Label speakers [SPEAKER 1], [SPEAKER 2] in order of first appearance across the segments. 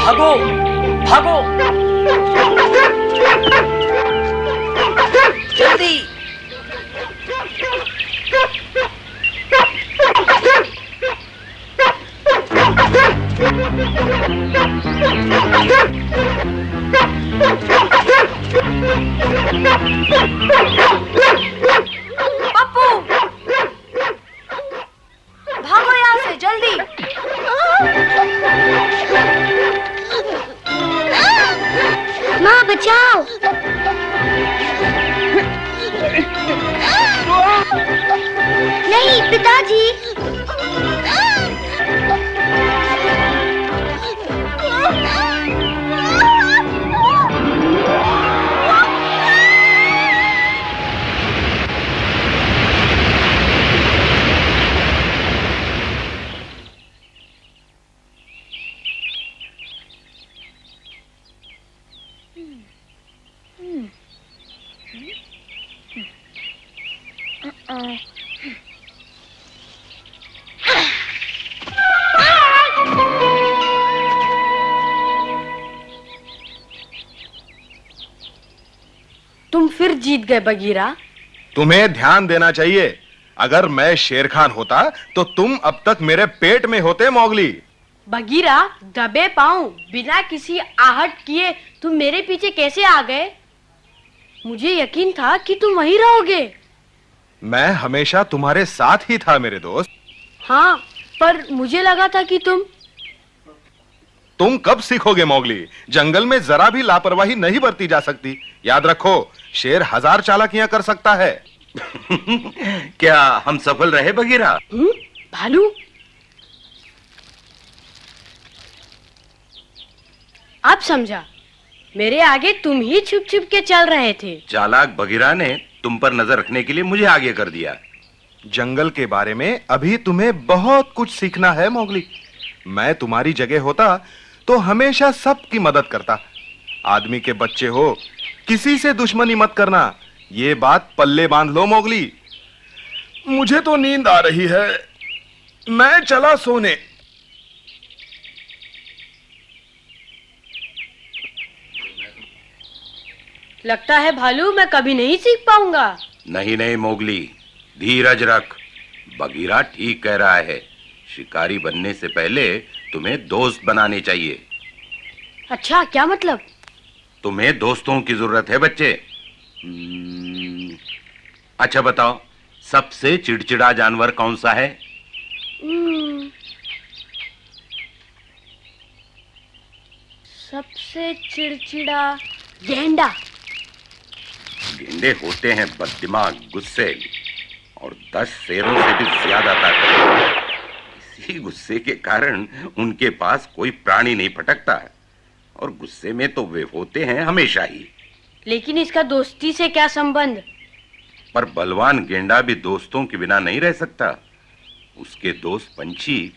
[SPEAKER 1] भागो भागो, जल्दी।
[SPEAKER 2] पप्पू, भागो यहाँ से जल्दी।
[SPEAKER 3] माँ बचाओ। नहीं पिताजी।
[SPEAKER 2] तुम फिर जीत गए बगीरा।
[SPEAKER 4] तुम्हें ध्यान देना चाहिए। अगर मैं शेर खान होता तो तुम अब तक मेरे पेट में होते मौगली।
[SPEAKER 2] बगीरा, दबे पांव बिना किसी आहट किए तुम मेरे पीछे कैसे आ गए? मुझे यकीन था कि तुम वहीं रहोगे।
[SPEAKER 4] मैं हमेशा तुम्हारे साथ ही था मेरे दोस्त।
[SPEAKER 2] हाँ, पर मुझे लगा था कि
[SPEAKER 4] तुम कब सीखोगे मौगली? जंगल में जरा भी लापरवाही नहीं बरती जा सकती। याद रखो, शेर 1000 चालाकियां कर सकता है।
[SPEAKER 5] क्या हम सफल रहे बगीरा?
[SPEAKER 2] भालू, अब समझा। मेरे आगे तुम ही छुप छुप के चल रहे थे।
[SPEAKER 5] चालाक बगीरा ने तुम पर नजर रखने के लिए मुझे आगे कर दिया।
[SPEAKER 4] जंगल के बारे में अभी तुम्हें बहुत कुछ सीखना है मौगली। मैं तुम्हारी जगह होता तो हमेशा सबकी मदद करता। आदमी के बच्चे हो, किसी से दुश्मनी मत करना। ये बात पल्ले बांध लो मौगली। मुझे तो नींद आ रही है, मैं चला सोने।
[SPEAKER 2] लगता है भालू मैं कभी नहीं सीख पाऊंगा।
[SPEAKER 5] नहीं नहीं मोगली, धीरज रख। बगीरा ठीक कह रहा है। शिकारी बनने से पहले तुम्हें दोस्त बनाने चाहिए।
[SPEAKER 2] अच्छा, क्या मतलब?
[SPEAKER 5] तुम्हें दोस्तों की जरूरत है बच्चे। अच्छा बताओ, सबसे चिड़चिड़ा जानवर कौन सा है?
[SPEAKER 2] सबसे चिड़चिड़ा गेंडा।
[SPEAKER 5] गेंडे होते हैं बददिमाग, गुस्से और 10 शेरों से भी ज्यादा ताकत। इसी गुस्से के कारण उनके पास कोई प्राणी नहीं फटकता है, और गुस्से में तो वे होते हैं हमेशा ही।
[SPEAKER 2] लेकिन इसका दोस्ती से क्या संबंध?
[SPEAKER 5] पर बलवान गेंडा भी दोस्तों के बिना नहीं रह सकता। उसके दोस्त पंछी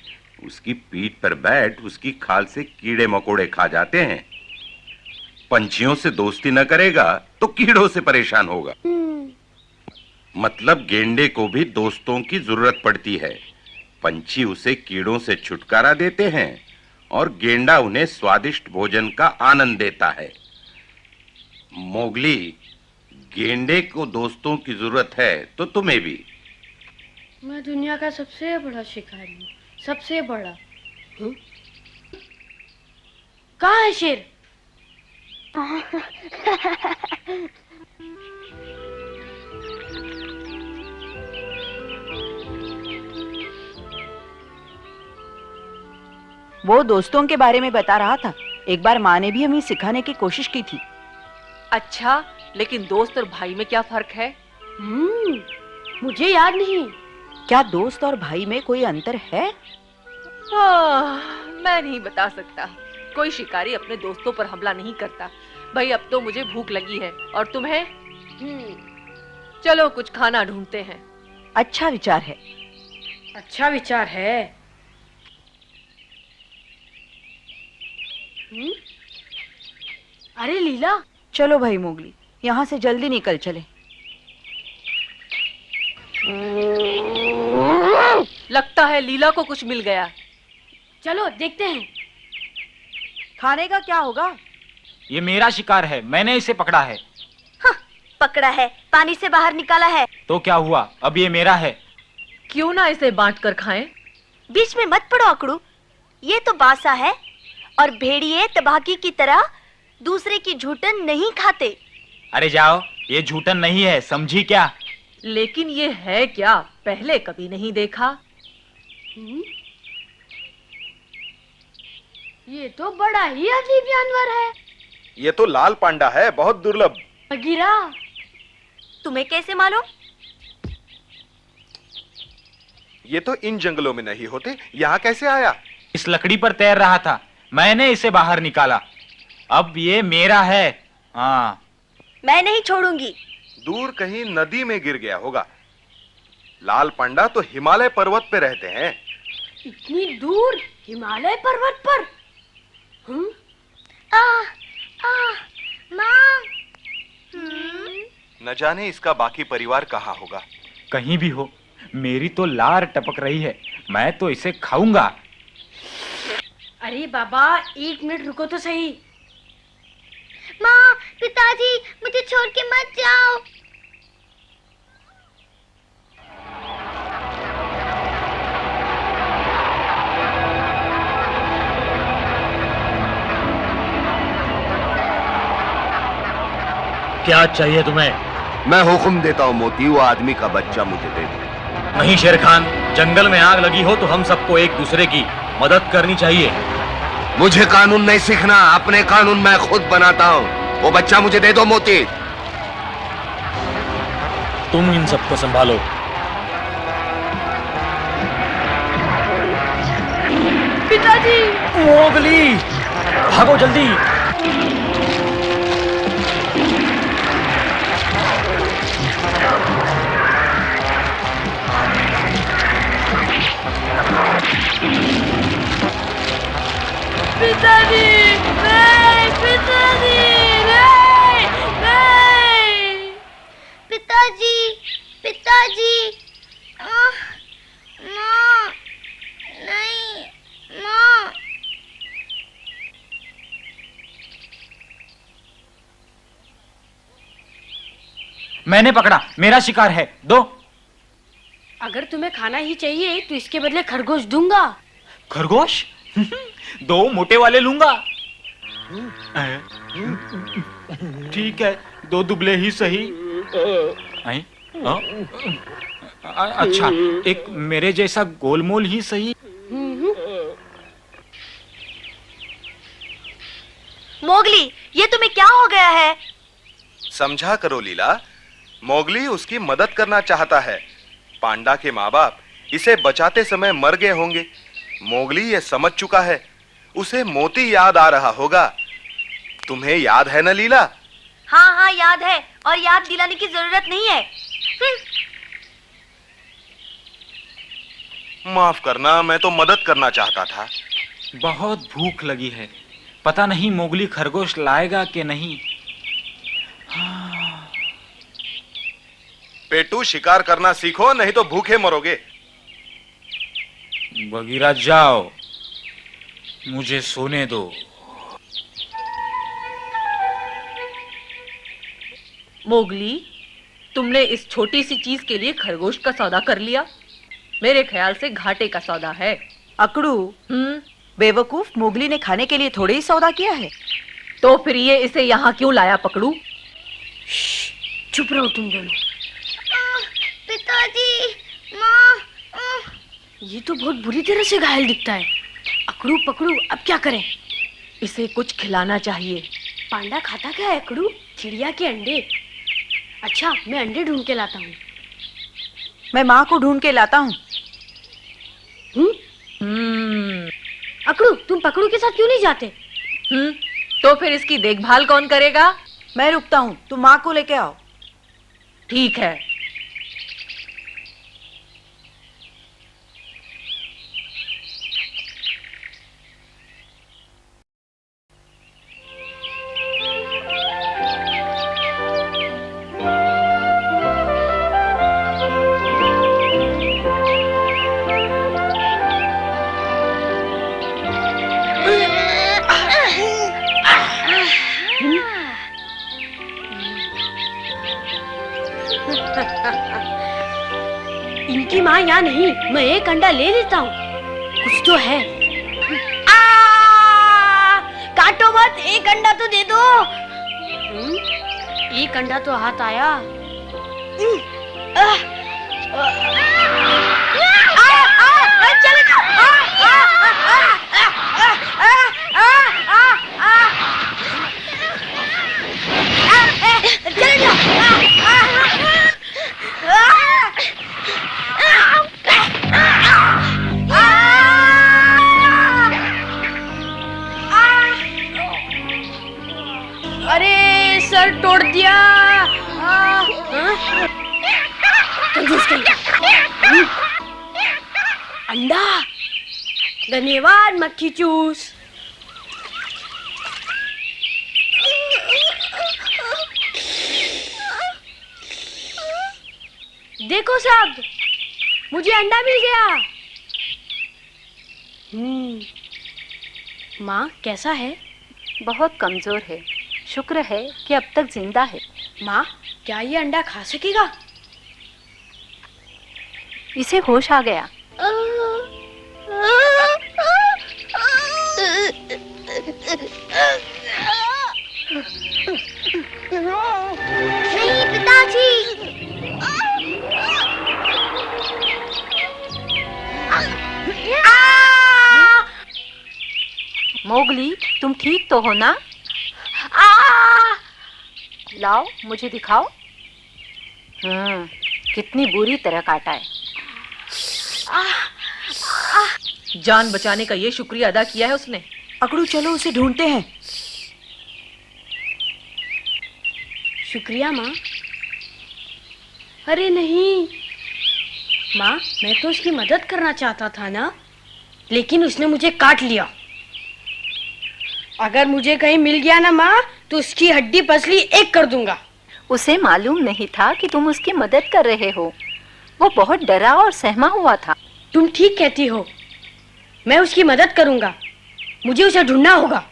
[SPEAKER 5] उसकी पीठ पर बैठ उसकी खाल से कीड़े मकोड़े खा जाते हैं। पंछियों से दोस्ती न करेगा तो कीड़ों से परेशान होगा। मतलब गेंडे को भी दोस्तों की जरूरत पड़ती है। पंछी उसे कीड़ों से छुटकारा देते हैं और गेंडा उन्हें स्वादिष्ट भोजन का आनंद देता है। मोगली, गेंडे को दोस्तों की जरूरत है तो तुम्हें भी।
[SPEAKER 2] मैं दुनिया का सबसे बड़ा शिकारी हूँ, सबसे बड़ा। कहाँ है शेर?
[SPEAKER 6] वो दोस्तों के बारे में बता रहा था। एक बार माँ ने भी हमें सिखाने की कोशिश की थी।
[SPEAKER 7] अच्छा, लेकिन दोस्त और भाई में क्या फर्क है?
[SPEAKER 2] मुझे याद नहीं।
[SPEAKER 6] क्या दोस्त और भाई में कोई अंतर है?
[SPEAKER 7] मैं नहीं बता सकता। कोई शिकारी अपने दोस्तों पर हमला नहीं करता। भाई, अब तो मुझे भूख लगी है, और तुम्हें? चलो कुछ खाना ढूंढते हैं।
[SPEAKER 6] अच्छा विचार है।
[SPEAKER 2] अच्छा विचार है। अरे लीला,
[SPEAKER 6] चलो भाई मोगली, यहाँ से जल्दी निकल चले।
[SPEAKER 7] लगता है लीला को कुछ मिल गया।
[SPEAKER 2] चलो देखते हैं।
[SPEAKER 6] खाने का क्या होगा?
[SPEAKER 1] ये मेरा शिकार है, मैंने इसे पकड़ा है।
[SPEAKER 3] हाँ, पकड़ा है, पानी से बाहर निकाला है।
[SPEAKER 1] तो क्या हुआ, अब ये मेरा है।
[SPEAKER 7] क्यों ना इसे बांट कर खाएं?
[SPEAKER 3] बीच में मत पड़ो अकड़ू, ये तो बासा है और भेड़िए तबाकी की तरह दूसरे की झूठन नहीं खाते।
[SPEAKER 1] अरे जाओ, ये झूठन नहीं है, समझी क्या?
[SPEAKER 7] लेकिन ये है क्या, पहले कभी नहीं देखा।
[SPEAKER 2] ये तो बड़ा ही अजीब जानवर है।
[SPEAKER 4] ये तो लाल पांडा है, बहुत दुर्लभ।
[SPEAKER 2] बगीरा,
[SPEAKER 3] तुम्हें कैसे मालूम?
[SPEAKER 4] ये तो इन जंगलों में नहीं होते, यहाँ कैसे आया?
[SPEAKER 1] इस लकड़ी पर तैर रहा था, मैंने इसे बाहर निकाला, अब ये मेरा है। हाँ,
[SPEAKER 3] मैं नहीं छोड़ूंगी।
[SPEAKER 4] दूर कहीं नदी में गिर गया होगा। लाल पांडा तो हिमालय पर्वत पे रहते हैं।
[SPEAKER 2] इतनी दूर हिमालय पर्वत पर?
[SPEAKER 3] माँ।
[SPEAKER 4] न जाने इसका बाकी परिवार कहाँ होगा।
[SPEAKER 1] कहीं भी हो, मेरी तो लार टपक रही है, मैं तो इसे खाऊंगा।
[SPEAKER 2] अरे बाबा, 1 मिनट रुको तो सही।
[SPEAKER 3] माँ, पिताजी, मुझे छोड़ के मत जाओ।
[SPEAKER 8] क्या चाहिए तुम्हें?
[SPEAKER 9] मैं हुक्म देता हूँ मोती, वो आदमी का बच्चा मुझे दे दो।
[SPEAKER 8] नहीं शेर खान, जंगल में आग लगी हो तो हम सबको एक दूसरे की मदद करनी चाहिए।
[SPEAKER 9] मुझे कानून नहीं सीखना, अपने कानून मैं खुद बनाता हूँ। वो बच्चा मुझे दे दो मोती।
[SPEAKER 8] तुम इन सबको संभालो।
[SPEAKER 2] पिताजी!
[SPEAKER 8] मोगली, भागो जल्दी।
[SPEAKER 2] पिताजी! नहीं! पिताजी! नहीं! नहीं!
[SPEAKER 3] पिताजी, पिताजी। माँ, नहीं, माँ।
[SPEAKER 1] मैंने पकड़ा, मेरा शिकार है, दो।
[SPEAKER 2] अगर तुम्हें खाना ही चाहिए तो इसके बदले खरगोश दूंगा।
[SPEAKER 1] खरगोश? दो मोटे वाले लूंगा। ठीक है, दो दुबले ही सही। अच्छा, एक मेरे जैसा गोलमोल ही सही।
[SPEAKER 3] मोगली, ये तुम्हें क्या हो गया है?
[SPEAKER 4] समझा करो लीला, मोगली उसकी मदद करना चाहता है। पांडा के माँ बाप इसे बचाते समय मर गए होंगे। मोगली ये समझ चुका है, उसे मोती याद आ रहा होगा। तुम्हें याद है ना लीला?
[SPEAKER 3] हाँ हाँ, याद है, और याद दिलाने की जरूरत नहीं है।
[SPEAKER 4] माफ करना, मैं तो मदद करना चाहता था।
[SPEAKER 1] बहुत भूख लगी है, पता नहीं मोगली खरगोश लाएगा कि नहीं।
[SPEAKER 4] पेटू, शिकार करना सीखो, नहीं तो भूखे मरोगे।
[SPEAKER 1] बगीरा जाओ, मुझे सोने दो।
[SPEAKER 7] मोगली, तुमने इस छोटी सी चीज के लिए खरगोश का सौदा कर लिया? मेरे ख्याल से घाटे का सौदा है।
[SPEAKER 6] अकड़ू, बेवकूफ, मोगली ने खाने के लिए थोड़े ही सौदा किया है।
[SPEAKER 7] तो फिर ये इसे यहाँ क्यों लाया पकड़ू?
[SPEAKER 2] चुप रहो तुम दोनों।
[SPEAKER 3] पिताजी, माँ।
[SPEAKER 2] ये तो बहुत बुरी तरह से घायल दिखता है। अकड़ू पकड़ू, अब क्या करें?
[SPEAKER 7] इसे कुछ खिलाना चाहिए।
[SPEAKER 2] पांडा खाता क्या है अकड़ू? चिड़िया के अंडे। अच्छा, मैं अंडे ढूंढ के लाता हूँ।
[SPEAKER 6] मैं माँ को ढूंढ के लाता हूँ।
[SPEAKER 2] अकड़ू, तुम पकड़ू के साथ क्यों नहीं जाते?
[SPEAKER 7] तो फिर इसकी देखभाल कौन करेगा?
[SPEAKER 6] मैं रुकता हूँ, तुम माँ को लेके आओ।
[SPEAKER 7] ठीक है।
[SPEAKER 2] माँ यहाँ नहीं, मैं एक अंडा ले लेता हूँ, कुछ तो है। काटो मत, एक अंडा तो दे दो। एक अंडा तो हाथ आया। चले जाओ। चले जाओ। अरे सर तोड़ दिया। अंडा, धन्यवाद मक्खी चूस। देखो साहब, मुझे अंडा मिल गया। माँ कैसा है?
[SPEAKER 10] बहुत कमजोर है, शुक्र है कि अब तक जिंदा है।
[SPEAKER 2] माँ, क्या ये अंडा खा सकेगा?
[SPEAKER 10] इसे होश आ गया।
[SPEAKER 3] नहीं पिताजी।
[SPEAKER 10] मोगली, तुम ठीक तो हो ना? लाओ मुझे दिखाओ। कितनी बुरी तरह काटा है।
[SPEAKER 7] जान बचाने का ये शुक्रिया अदा किया है उसने।
[SPEAKER 6] अकड़ू, चलो उसे ढूंढते हैं।
[SPEAKER 2] शुक्रिया माँ। अरे नहीं माँ, मैं तो उसकी मदद करना चाहता था ना, लेकिन उसने मुझे काट लिया। अगर मुझे कहीं मिल गया ना माँ, तो उसकी हड्डी पसली एक कर दूंगा।
[SPEAKER 10] उसे मालूम नहीं था कि तुम उसकी मदद कर रहे हो। वो बहुत डरा और सहमा हुआ था।
[SPEAKER 2] तुम ठीक कहती हो, मैं उसकी मदद करूंगा। मुझे उसे ढूंढना होगा।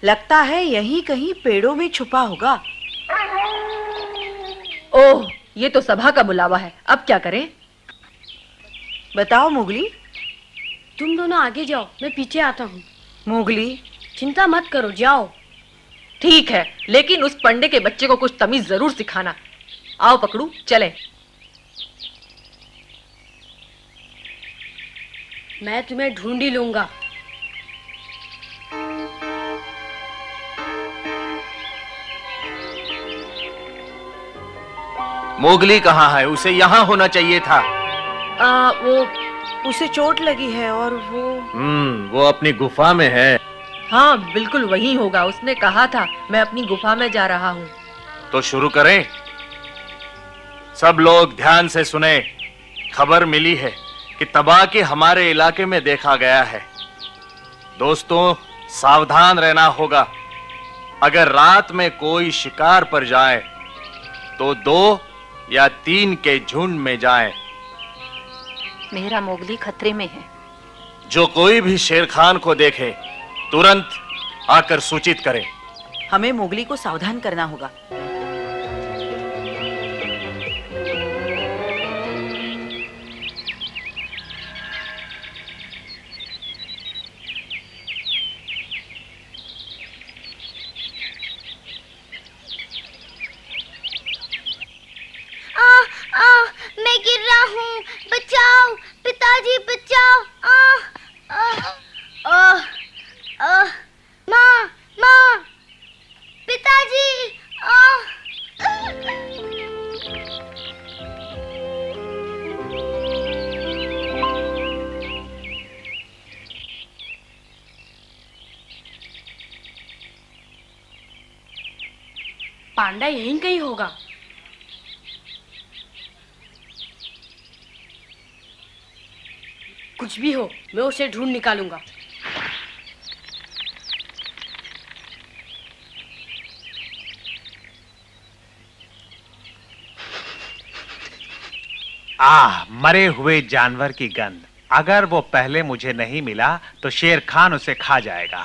[SPEAKER 6] लगता है यहीं कहीं पेड़ों में छुपा होगा।
[SPEAKER 7] ओह, ये तो सभा का बुलावा है। अब क्या करें?
[SPEAKER 6] बताओ मोगली।
[SPEAKER 2] तुम दोनों आगे जाओ, मैं पीछे आता हूँ।
[SPEAKER 6] मोगली,
[SPEAKER 2] चिंता मत करो, जाओ।
[SPEAKER 7] ठीक है, लेकिन उस पंडे के बच्चे को कुछ तमीज जरूर सिखाना। आओ पकड़ू, चले।
[SPEAKER 2] मैं तुम्हें ढूंढ ही लूंगा।
[SPEAKER 8] मोगली कहाँ है? उसे यहाँ होना चाहिए था।
[SPEAKER 6] वो उसे चोट लगी है और
[SPEAKER 8] वो अपनी गुफा में है।
[SPEAKER 7] हाँ, बिल्कुल वही होगा। उसने कहा था मैं अपनी गुफा में जा रहा हूँ।
[SPEAKER 8] तो शुरू करें। सब लोग ध्यान से सुने। खबर मिली है कि तबाकी हमारे इलाके में देखा गया है। दोस्तों, सावधान रहना होगा। अगर रात में कोई शिकार पर जाए तो 2 या 3 के झुंड में जाए।
[SPEAKER 10] मेरा मोगली खतरे में है।
[SPEAKER 8] जो कोई भी शेर खान को देखे तुरंत आकर सूचित करे।
[SPEAKER 6] हमें मोगली को सावधान करना होगा।
[SPEAKER 3] मैं गिर रहा हूँ, बचाओ पिताजी, बचाओ। माँ, माँ, पिताजी।
[SPEAKER 2] पांडा यहीं कहीं होगा। कुछ भी हो, मैं उसे ढूंढ निकालूंगा।
[SPEAKER 1] मरे हुए जानवर की गंध। अगर वो पहले मुझे नहीं मिला तो शेर खान उसे खा जाएगा।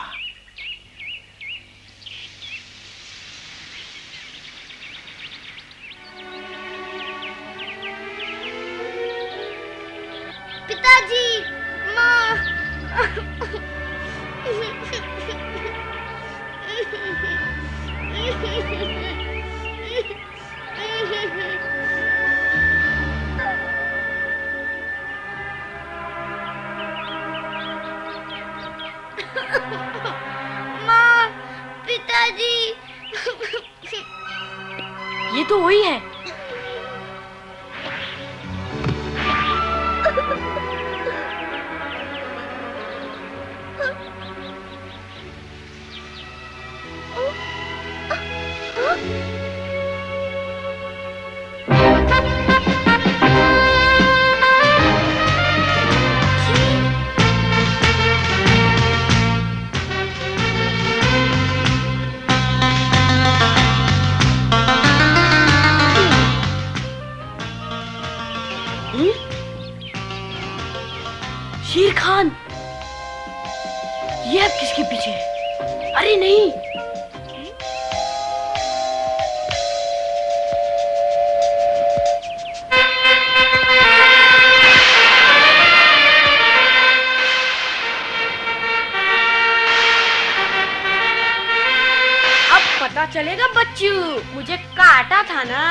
[SPEAKER 11] पिताजी, माँ। माँ, पिताजी।
[SPEAKER 2] ये तो वही है। शेर खान, ये अब किसके पीछे है? अरे नहीं, अब पता चलेगा बच्चू, मुझे काटा था ना।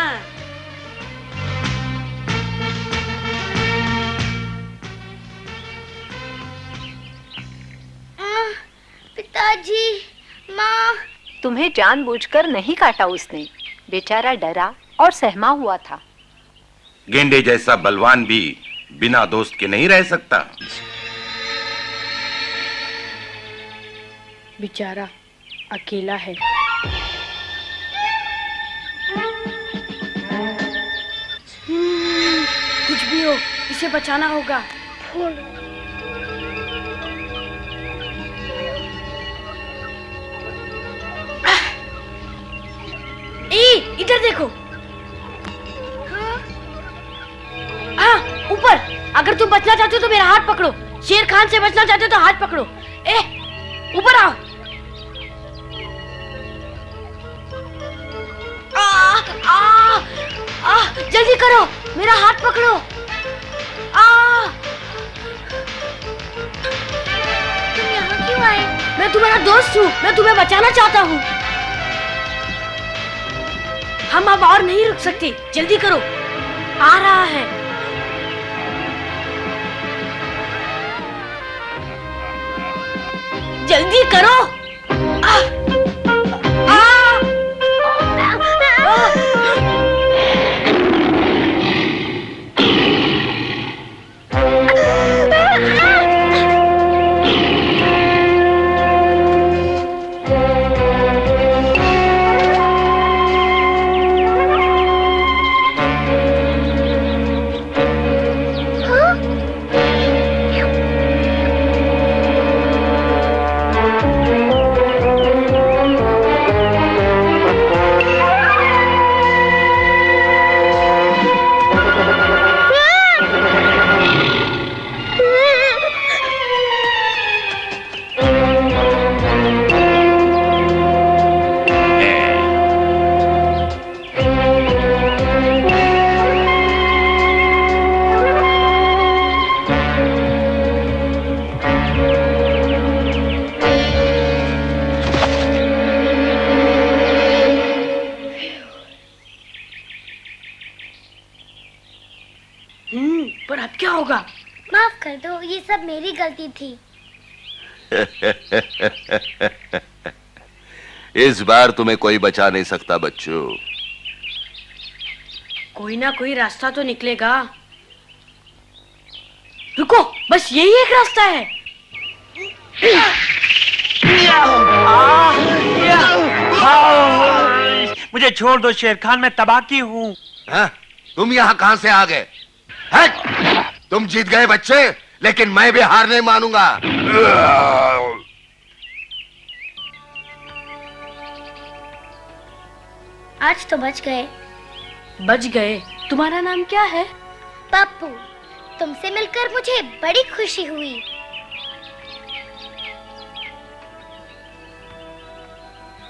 [SPEAKER 11] पिताजी, माँ।
[SPEAKER 10] तुम्हें जानबूझकर नहीं काटा उसने, बेचारा डरा और सहमा हुआ था।
[SPEAKER 5] गेंडे जैसा बलवान भी बिना दोस्त के नहीं रह सकता।
[SPEAKER 2] बेचारा अकेला है। कुछ भी हो, इसे बचाना होगा। इधर देखो। हाँ, ऊपर। अगर तुम बचना चाहते हो तो मेरा हाथ पकड़ो। शेर खान से बचना चाहते हो तो हाथ पकड़ो। ऊपर आओ। जल्दी करो, मेरा हाथ पकड़ो।
[SPEAKER 11] तुम यहाँ क्यों आए?
[SPEAKER 2] मैं तुम्हारा दोस्त हूँ, मैं तुम्हें बचाना चाहता हूँ। हम अब और नहीं रुक सकते, जल्दी करो, आ रहा है। जल्दी करो। पर अब क्या होगा?
[SPEAKER 11] माफ कर दो, ये सब मेरी गलती थी।
[SPEAKER 9] इस बार तुम्हें कोई बचा नहीं सकता बच्चों।
[SPEAKER 2] कोई ना कोई रास्ता तो निकलेगा। रुको, बस यही एक रास्ता है।
[SPEAKER 1] मुझे छोड़ दो शेर खान, मैं तबाकी हूँ।
[SPEAKER 9] तुम यहाँ कहाँ से आ गए? तुम जीत गए बच्चे, लेकिन मैं भी हार नहीं मानूंगा।
[SPEAKER 11] आज तो बच गए।
[SPEAKER 2] बच गए? तुम्हारा नाम क्या है?
[SPEAKER 11] पप्पू, तुमसे मिलकर मुझे बड़ी खुशी हुई।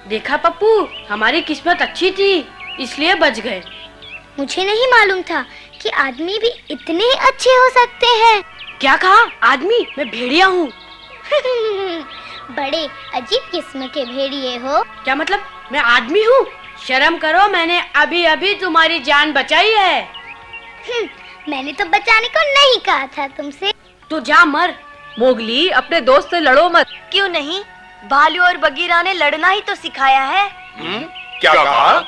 [SPEAKER 2] देखा पप्पू, हमारी किस्मत अच्छी थी, इसलिए बच गए।
[SPEAKER 11] मुझे नहीं मालूम था कि आदमी भी इतने अच्छे हो सकते हैं।
[SPEAKER 2] क्या कहा? आदमी? मैं भेड़िया हूँ।
[SPEAKER 11] बड़े अजीब किस्म के भेड़िए हो।
[SPEAKER 2] क्या मतलब? मैं आदमी हूँ? शर्म करो, मैंने अभी अभी तुम्हारी जान बचाई है।
[SPEAKER 11] मैंने तो बचाने को नहीं कहा था तुमसे।
[SPEAKER 2] तो जा मर।
[SPEAKER 7] मोगली, अपने दोस्त से लड़ो मत।
[SPEAKER 3] क्यों नहीं? भालू और बगीरा ने लड़ना ही तो सिखाया है।
[SPEAKER 9] क्या कहा?